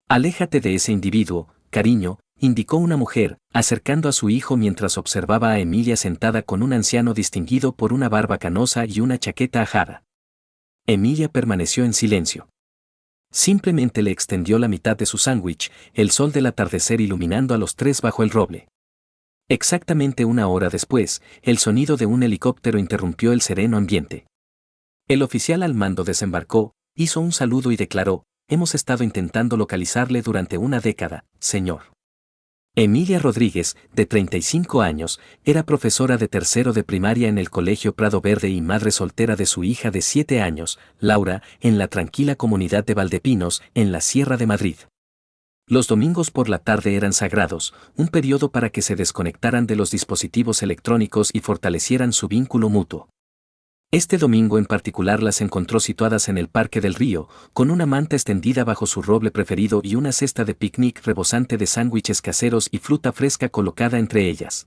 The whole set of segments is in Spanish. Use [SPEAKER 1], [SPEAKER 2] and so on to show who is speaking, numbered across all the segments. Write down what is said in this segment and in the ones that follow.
[SPEAKER 1] Aléjate de ese individuo, cariño, indicó una mujer, acercando a su hijo mientras observaba a Emilia sentada con un anciano distinguido por una barba canosa y una chaqueta ajada. Emilia permaneció en silencio. Simplemente le extendió la mitad de su sándwich, el sol del atardecer iluminando a los tres bajo el roble. Exactamente una hora después, el sonido de un helicóptero interrumpió el sereno ambiente. El oficial al mando desembarcó, hizo un saludo y declaró: «Hemos estado intentando localizarle durante una década, señor». Emilia Rodríguez, de 35 años, era profesora de tercero de primaria en el Colegio Prado Verde y madre soltera de su hija de 7 años, Laura, en la tranquila comunidad de Valdepinos, en la Sierra de Madrid. Los domingos por la tarde eran sagrados, un periodo para que se desconectaran de los dispositivos electrónicos y fortalecieran su vínculo mutuo. Este domingo en particular las encontró situadas en el Parque del Río, con una manta extendida bajo su roble preferido y una cesta de picnic rebosante de sándwiches caseros y fruta fresca colocada entre ellas.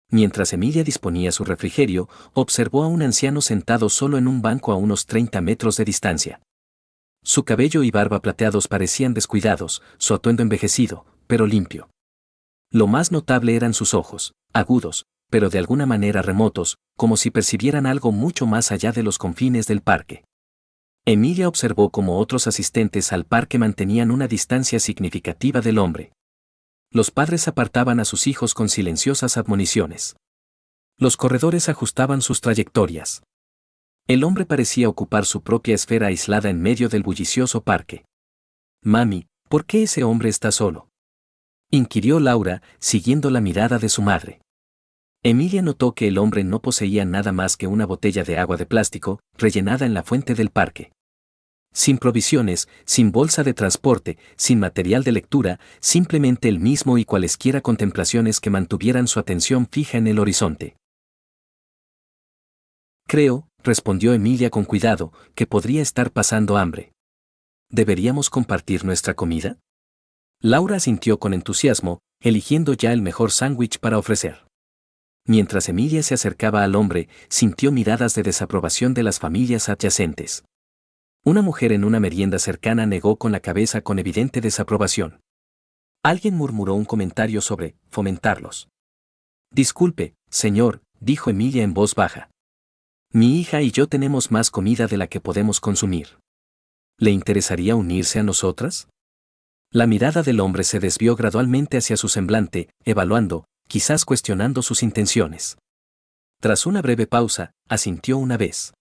[SPEAKER 1] Mientras Emilia disponía su refrigerio, observó a un anciano sentado solo en un banco a unos 30 metros de distancia. Su cabello y barba plateados parecían descuidados, su atuendo envejecido, pero limpio. Lo más notable eran sus ojos, agudos, pero de alguna manera remotos, como si percibieran algo mucho más allá de los confines del parque. Emilia observó cómo otros asistentes al parque mantenían una distancia significativa del hombre. Los padres apartaban a sus hijos con silenciosas admoniciones. Los corredores ajustaban sus trayectorias. El hombre parecía ocupar su propia esfera aislada en medio del bullicioso parque. «Mami, ¿por qué ese hombre está solo?», inquirió Laura, siguiendo la mirada de su madre. Emilia notó que el hombre no poseía nada más que una botella de agua de plástico, rellenada en la fuente del parque. Sin provisiones, sin bolsa de transporte, sin material de lectura, simplemente él mismo y cualesquiera contemplaciones que mantuvieran su atención fija en el horizonte. «Creo», respondió Emilia con cuidado, «que podría estar pasando hambre. ¿Deberíamos compartir nuestra comida?». Laura asintió con entusiasmo, eligiendo ya el mejor sándwich para ofrecer. Mientras Emilia se acercaba al hombre, sintió miradas de desaprobación de las familias adyacentes. Una mujer en una merienda cercana negó con la cabeza con evidente desaprobación. Alguien murmuró un comentario sobre fomentarlos. «Disculpe, señor», dijo Emilia en voz baja. «Mi hija y yo tenemos más comida de la que podemos consumir. ¿Le interesaría unirse a nosotras?». La mirada del hombre se desvió gradualmente hacia su semblante, evaluando, quizás cuestionando sus intenciones. Tras una breve pausa, asintió una vez.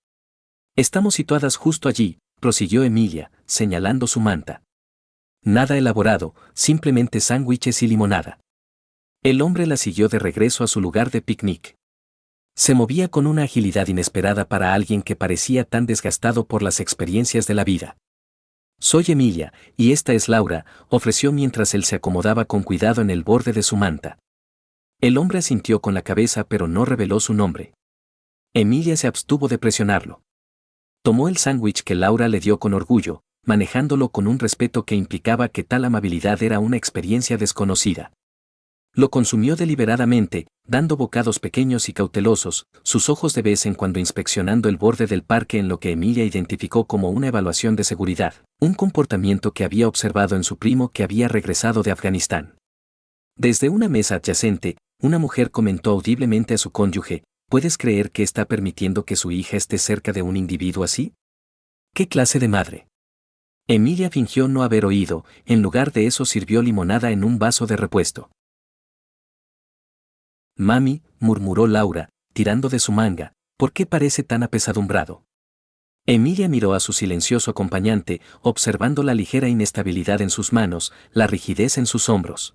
[SPEAKER 1] «Estamos situadas justo allí», prosiguió Emilia, señalando su manta. «Nada elaborado, simplemente sándwiches y limonada». El hombre la siguió de regreso a su lugar de picnic. Se movía con una agilidad inesperada para alguien que parecía tan desgastado por las experiencias de la vida. «Soy Emilia, y esta es Laura», ofreció mientras él se acomodaba con cuidado en el borde de su manta. El hombre asintió con la cabeza pero no reveló su nombre. Emilia se abstuvo de presionarlo. Tomó el sándwich que Laura le dio con orgullo, manejándolo con un respeto que implicaba que tal amabilidad era una experiencia desconocida. Lo consumió deliberadamente, dando bocados pequeños y cautelosos, sus ojos de vez en cuando inspeccionando el borde del parque en lo que Emilia identificó como una evaluación de seguridad, un comportamiento que había observado en su primo que había regresado de Afganistán. Desde una mesa adyacente, una mujer comentó audiblemente a su cónyuge: «¿Puedes creer que está permitiendo que su hija esté cerca de un individuo así? ¿Qué clase de madre?». Emilia fingió no haber oído, en lugar de eso sirvió limonada en un vaso de repuesto. «Mami», murmuró Laura, tirando de su manga, «¿por qué parece tan apesadumbrado?». Emilia miró a su silencioso acompañante, observando la ligera inestabilidad en sus manos, la rigidez en sus hombros.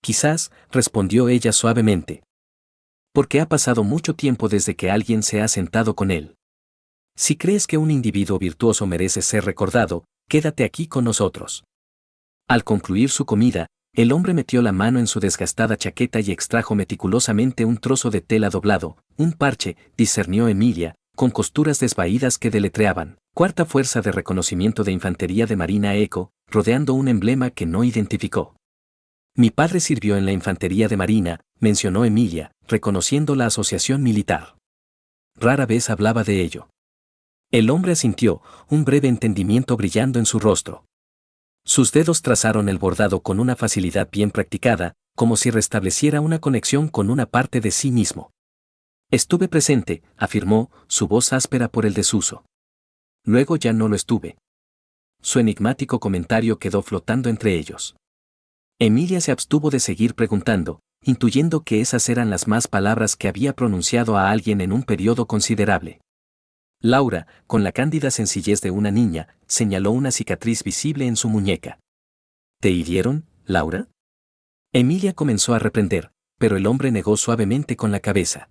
[SPEAKER 1] «Quizás», respondió ella suavemente. «Porque ha pasado mucho tiempo desde que alguien se ha sentado con él. Si crees que un individuo virtuoso merece ser recordado, quédate aquí con nosotros». Al concluir su comida, el hombre metió la mano en su desgastada chaqueta y extrajo meticulosamente un trozo de tela doblado, un parche, discernió Emilia, con costuras desvaídas que deletreaban: «Cuarta Fuerza de Reconocimiento de Infantería de Marina ECO», rodeando un emblema que no identificó. «Mi padre sirvió en la Infantería de Marina», mencionó Emilia, reconociendo la asociación militar. Rara vez hablaba de ello. El hombre asintió, un breve entendimiento brillando en su rostro. Sus dedos trazaron el bordado con una facilidad bien practicada, como si restableciera una conexión con una parte de sí mismo. Estuve presente, afirmó, su voz áspera por el desuso. Luego ya no lo estuve. Su enigmático comentario quedó flotando entre ellos. Emilia se abstuvo de seguir preguntando, intuyendo que esas eran las más palabras que había pronunciado a alguien en un periodo considerable. Laura, con la cándida sencillez de una niña, señaló una cicatriz visible en su muñeca. ¿Te hirieron, Laura? Emilia comenzó a reprender, pero el hombre negó suavemente con la cabeza.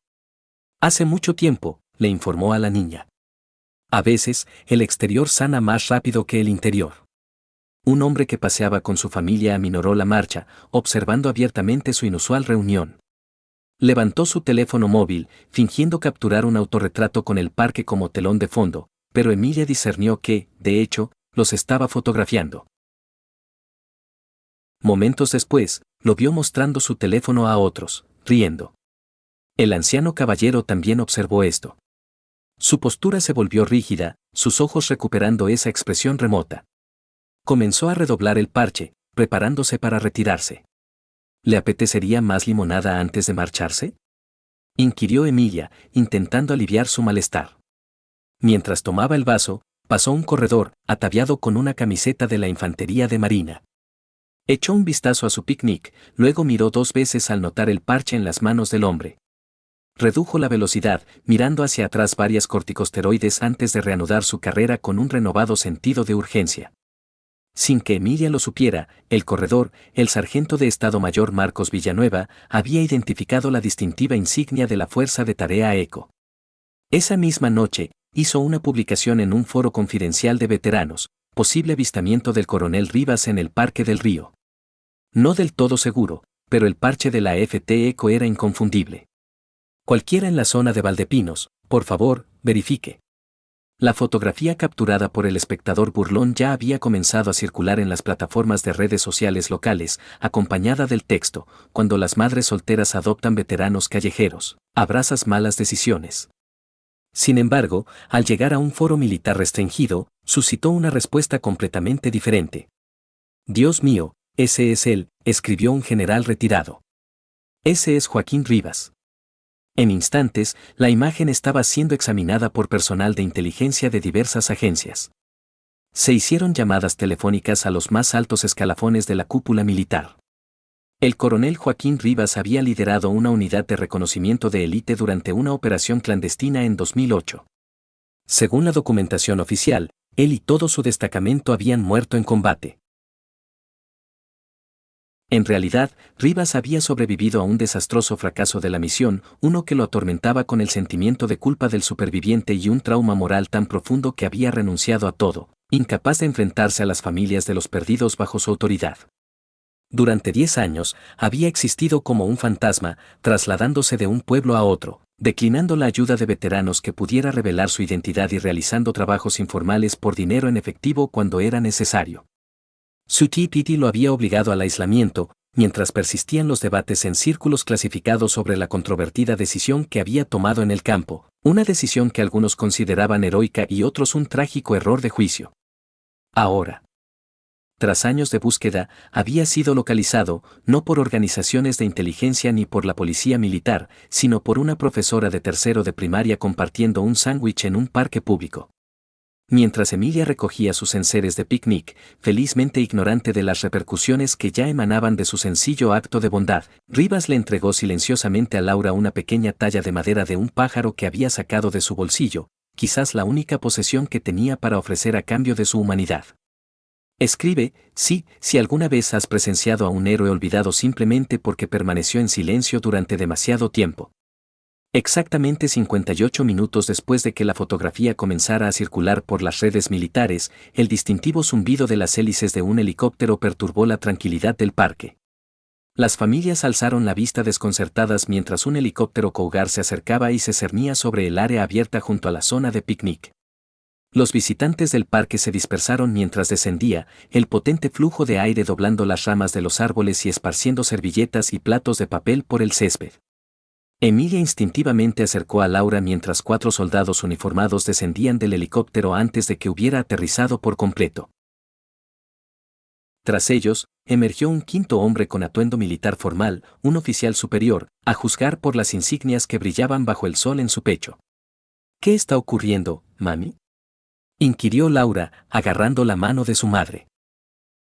[SPEAKER 1] Hace mucho tiempo, le informó a la niña. A veces, el exterior sana más rápido que el interior. Un hombre que paseaba con su familia aminoró la marcha, observando abiertamente su inusual reunión. Levantó su teléfono móvil, fingiendo capturar un autorretrato con el parque como telón de fondo, pero Emilia discernió que, de hecho, los estaba fotografiando. Momentos después, lo vio mostrando su teléfono a otros, riendo. El anciano caballero también observó esto. Su postura se volvió rígida, sus ojos recuperando esa expresión remota. Comenzó a redoblar el parche, preparándose para retirarse. ¿Le apetecería más limonada antes de marcharse?, inquirió Emilia, intentando aliviar su malestar. Mientras tomaba el vaso, pasó un corredor, ataviado con una camiseta de la Infantería de Marina. Echó un vistazo a su picnic, luego miró 2 veces al notar el parche en las manos del hombre. Redujo la velocidad, mirando hacia atrás varias corticosteroides antes de reanudar su carrera con un renovado sentido de urgencia. Sin que Emilia lo supiera, el corredor, el sargento de Estado Mayor Marcos Villanueva, había identificado la distintiva insignia de la Fuerza de Tarea ECO. Esa misma noche, hizo una publicación en un foro confidencial de veteranos, posible avistamiento del coronel Rivas en el Parque del Río. No del todo seguro, pero el parche de la FT ECO era inconfundible. Cualquiera en la zona de Valdepinos, por favor, verifique. La fotografía capturada por el espectador burlón ya había comenzado a circular en las plataformas de redes sociales locales, acompañada del texto: cuando las madres solteras adoptan veteranos callejeros, abrazas malas decisiones. Sin embargo, al llegar a un foro militar restringido, suscitó una respuesta completamente diferente. Dios mío, ese es él, escribió un general retirado. Ese es Joaquín Rivas. En instantes, la imagen estaba siendo examinada por personal de inteligencia de diversas agencias. Se hicieron llamadas telefónicas a los más altos escalafones de la cúpula militar. El coronel Joaquín Rivas había liderado una unidad de reconocimiento de élite durante una operación clandestina en 2008. Según la documentación oficial, él y todo su destacamento habían muerto en combate. En realidad, Rivas había sobrevivido a un desastroso fracaso de la misión, uno que lo atormentaba con el sentimiento de culpa del superviviente y un trauma moral tan profundo que había renunciado a todo, incapaz de enfrentarse a las familias de los perdidos bajo su autoridad. Durante 10 años, había existido como un fantasma, trasladándose de un pueblo a otro, declinando la ayuda de veteranos que pudiera revelar su identidad y realizando trabajos informales por dinero en efectivo cuando era necesario. Su TPT lo había obligado al aislamiento, mientras persistían los debates en círculos clasificados sobre la controvertida decisión que había tomado en el campo, una decisión que algunos consideraban heroica y otros un trágico error de juicio. Ahora, tras años de búsqueda, había sido localizado, no por organizaciones de inteligencia ni por la policía militar, sino por una profesora de tercero de primaria compartiendo un sándwich en un parque público. Mientras Emilia recogía sus enseres de picnic, felizmente ignorante de las repercusiones que ya emanaban de su sencillo acto de bondad, Rivas le entregó silenciosamente a Laura una pequeña talla de madera de un pájaro que había sacado de su bolsillo, quizás la única posesión que tenía para ofrecer a cambio de su humanidad. Escribe, sí, si alguna vez has presenciado a un héroe olvidado simplemente porque permaneció en silencio durante demasiado tiempo. Exactamente 58 minutos después de que la fotografía comenzara a circular por las redes militares, el distintivo zumbido de las hélices de un helicóptero perturbó la tranquilidad del parque. Las familias alzaron la vista desconcertadas mientras un helicóptero Cougar se acercaba y se cernía sobre el área abierta junto a la zona de picnic. Los visitantes del parque se dispersaron mientras descendía, el potente flujo de aire doblando las ramas de los árboles y esparciendo servilletas y platos de papel por el césped. Emilia instintivamente acercó a Laura mientras 4 soldados uniformados descendían del helicóptero antes de que hubiera aterrizado por completo. Tras ellos, emergió un quinto hombre con atuendo militar formal, un oficial superior, a juzgar por las insignias que brillaban bajo el sol en su pecho. ¿Qué está ocurriendo, mami?, inquirió Laura, agarrando la mano de su madre.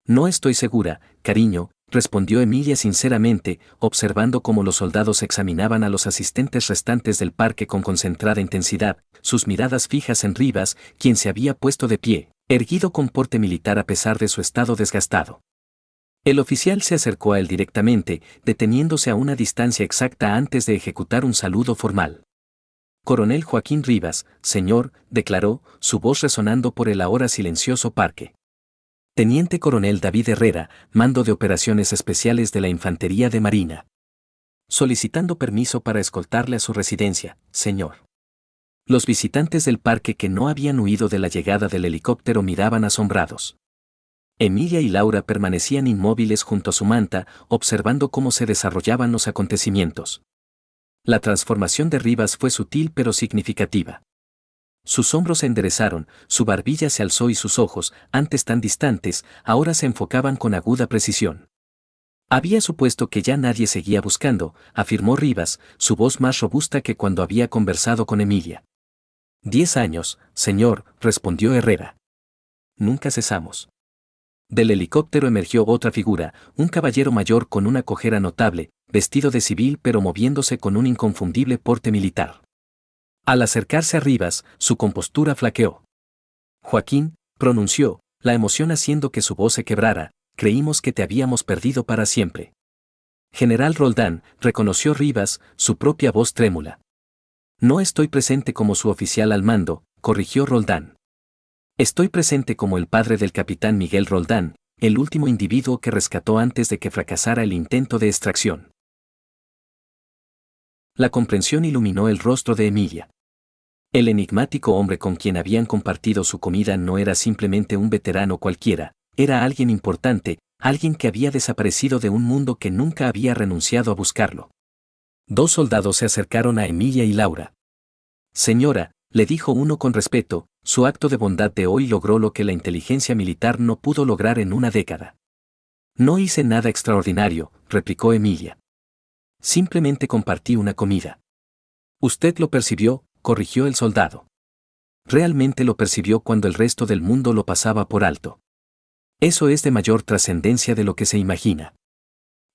[SPEAKER 1] No estoy segura, cariño, respondió Emilia sinceramente, observando cómo los soldados examinaban a los asistentes restantes del parque con concentrada intensidad, sus miradas fijas en Rivas, quien se había puesto de pie, erguido con porte militar a pesar de su estado desgastado. El oficial se acercó a él directamente, deteniéndose a una distancia exacta antes de ejecutar un saludo formal. Coronel Joaquín Rivas, señor, declaró, su voz resonando por el ahora silencioso parque. Teniente Coronel David Herrera, mando de operaciones especiales de la Infantería de Marina. Solicitando permiso para escoltarle a su residencia, señor. Los visitantes del parque que no habían huido de la llegada del helicóptero miraban asombrados. Emilia y Laura permanecían inmóviles junto a su manta, observando cómo se desarrollaban los acontecimientos. La transformación de Rivas fue sutil pero significativa. Sus hombros se enderezaron, su barbilla se alzó y sus ojos, antes tan distantes, ahora se enfocaban con aguda precisión. Había supuesto que ya nadie seguía buscando, afirmó Rivas, su voz más robusta que cuando había conversado con Emilia. 10 años, señor, respondió Herrera. Nunca cesamos. Del helicóptero emergió otra figura, un caballero mayor con una cojera notable, vestido de civil pero moviéndose con un inconfundible porte militar. Al acercarse a Rivas, su compostura flaqueó. Joaquín, pronunció, la emoción haciendo que su voz se quebrara, creímos que te habíamos perdido para siempre. General Roldán, reconoció Rivas, su propia voz trémula. No estoy presente como su oficial al mando, corrigió Roldán. Estoy presente como el padre del capitán Miguel Roldán, el último individuo que rescató antes de que fracasara el intento de extracción. La comprensión iluminó el rostro de Emilia. El enigmático hombre con quien habían compartido su comida no era simplemente un veterano cualquiera, era alguien importante, alguien que había desaparecido de un mundo que nunca había renunciado a buscarlo. 2 soldados se acercaron a Emilia y Laura. Señora, le dijo uno con respeto, su acto de bondad de hoy logró lo que la inteligencia militar no pudo lograr en una década. No hice nada extraordinario, replicó Emilia. Simplemente compartí una comida. Usted lo percibió, corrigió el soldado. Realmente lo percibió cuando el resto del mundo lo pasaba por alto. Eso es de mayor trascendencia de lo que se imagina.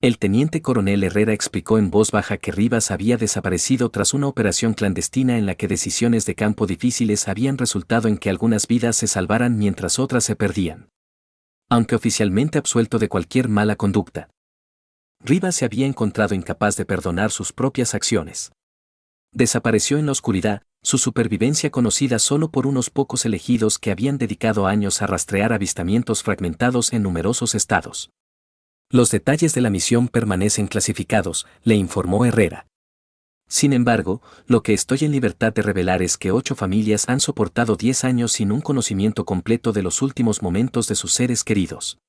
[SPEAKER 1] El teniente coronel Herrera explicó en voz baja que Rivas había desaparecido tras una operación clandestina en la que decisiones de campo difíciles habían resultado en que algunas vidas se salvaran mientras otras se perdían. Aunque oficialmente absuelto de cualquier mala conducta, Rivas se había encontrado incapaz de perdonar sus propias acciones. Desapareció en la oscuridad, su supervivencia conocida solo por unos pocos elegidos que habían dedicado años a rastrear avistamientos fragmentados en numerosos estados. Los detalles de la misión permanecen clasificados, le informó Herrera. Sin embargo, lo que estoy en libertad de revelar es que 8 familias han soportado 10 años sin un conocimiento completo de los últimos momentos de sus seres queridos.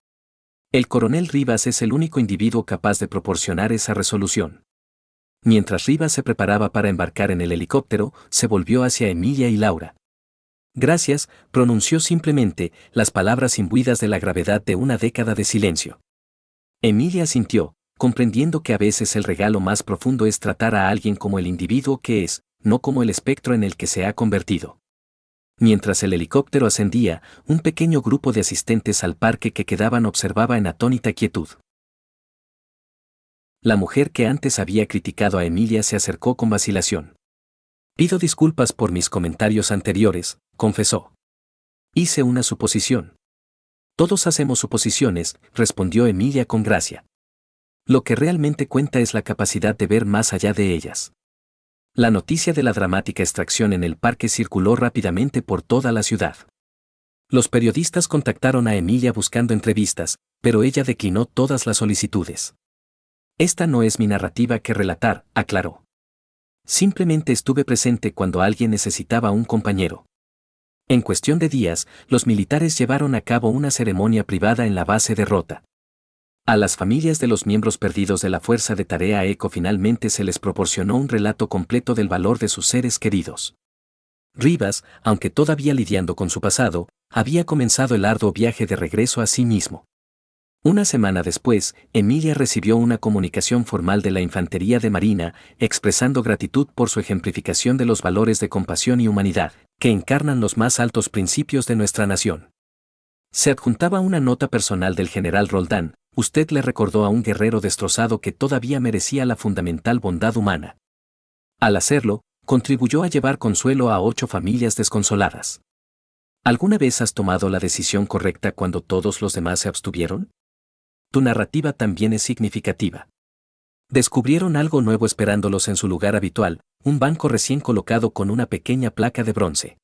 [SPEAKER 1] El coronel Rivas es el único individuo capaz de proporcionar esa resolución. Mientras Rivas se preparaba para embarcar en el helicóptero, se volvió hacia Emilia y Laura. Gracias, pronunció simplemente, las palabras imbuidas de la gravedad de una década de silencio. Emilia asintió, comprendiendo que a veces el regalo más profundo es tratar a alguien como el individuo que es, no como el espectro en el que se ha convertido. Mientras el helicóptero ascendía, un pequeño grupo de asistentes al parque que quedaban observaba en atónita quietud. La mujer que antes había criticado a Emilia se acercó con vacilación. Pido disculpas por mis comentarios anteriores, confesó. Hice una suposición. Todos hacemos suposiciones, respondió Emilia con gracia. Lo que realmente cuenta es la capacidad de ver más allá de ellas. La noticia de la dramática extracción en el parque circuló rápidamente por toda la ciudad. Los periodistas contactaron a Emilia buscando entrevistas, pero ella declinó todas las solicitudes. Esta no es mi narrativa que relatar, aclaró. Simplemente estuve presente cuando alguien necesitaba un compañero. En cuestión de días, los militares llevaron a cabo una ceremonia privada en la base de Rota. A las familias de los miembros perdidos de la Fuerza de Tarea ECO finalmente se les proporcionó un relato completo del valor de sus seres queridos. Rivas, aunque todavía lidiando con su pasado, había comenzado el arduo viaje de regreso a sí mismo. Una semana después, Emilia recibió una comunicación formal de la Infantería de Marina, expresando gratitud por su ejemplificación de los valores de compasión y humanidad, que encarnan los más altos principios de nuestra nación. Se adjuntaba una nota personal del general Roldán: usted le recordó a un guerrero destrozado que todavía merecía la fundamental bondad humana. Al hacerlo, contribuyó a llevar consuelo a 8 familias desconsoladas. ¿Alguna vez has tomado la decisión correcta cuando todos los demás se abstuvieron? Tu narrativa también es significativa. Descubrieron algo nuevo esperándolos en su lugar habitual, un banco recién colocado con una pequeña placa de bronce.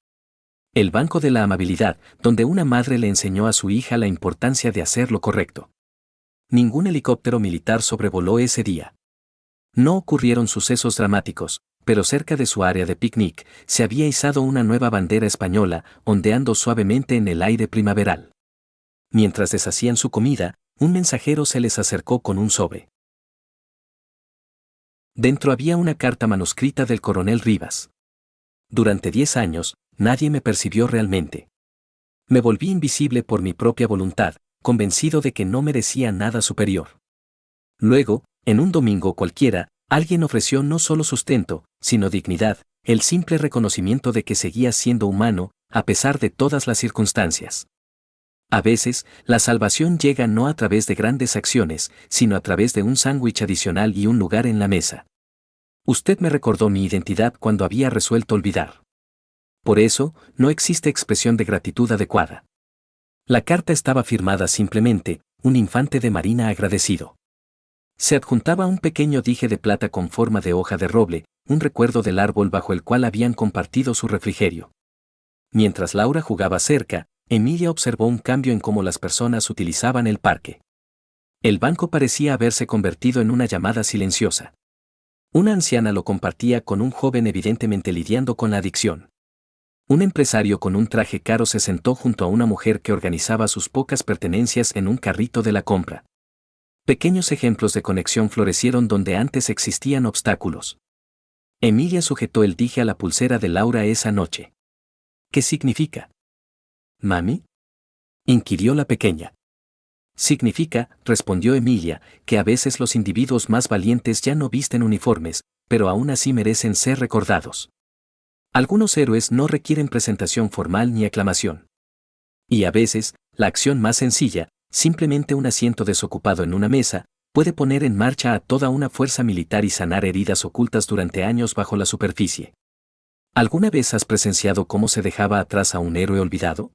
[SPEAKER 1] El banco de la amabilidad, donde una madre le enseñó a su hija la importancia de hacer lo correcto. Ningún helicóptero militar sobrevoló ese día. No ocurrieron sucesos dramáticos, pero cerca de su área de picnic se había izado una nueva bandera española, ondeando suavemente en el aire primaveral. Mientras deshacían su comida, un mensajero se les acercó con un sobre. Dentro había una carta manuscrita del coronel Rivas. Durante 10 años, nadie me percibió realmente. Me volví invisible por mi propia voluntad, convencido de que no merecía nada superior. Luego, en un domingo cualquiera, alguien ofreció no solo sustento, sino dignidad, el simple reconocimiento de que seguía siendo humano, a pesar de todas las circunstancias. A veces, la salvación llega no a través de grandes acciones, sino a través de un sándwich adicional y un lugar en la mesa. Usted me recordó mi identidad cuando había resuelto olvidar. Por eso, no existe expresión de gratitud adecuada. La carta estaba firmada simplemente: un infante de marina agradecido. Se adjuntaba un pequeño dije de plata con forma de hoja de roble, un recuerdo del árbol bajo el cual habían compartido su refrigerio. Mientras Laura jugaba cerca, Emilia observó un cambio en cómo las personas utilizaban el parque. El banco parecía haberse convertido en una llamada silenciosa. Una anciana lo compartía con un joven evidentemente lidiando con la adicción. Un empresario con un traje caro se sentó junto a una mujer que organizaba sus pocas pertenencias en un carrito de la compra. Pequeños ejemplos de conexión florecieron donde antes existían obstáculos. Emilia sujetó el dije a la pulsera de Laura esa noche. ¿Qué significa? ¿Mami?, inquirió la pequeña. Significa, respondió Emilia, que a veces los individuos más valientes ya no visten uniformes, pero aún así merecen ser recordados. Algunos héroes no requieren presentación formal ni aclamación. Y a veces, la acción más sencilla, simplemente un asiento desocupado en una mesa, puede poner en marcha a toda una fuerza militar y sanar heridas ocultas durante años bajo la superficie. ¿Alguna vez has presenciado cómo se dejaba atrás a un héroe olvidado?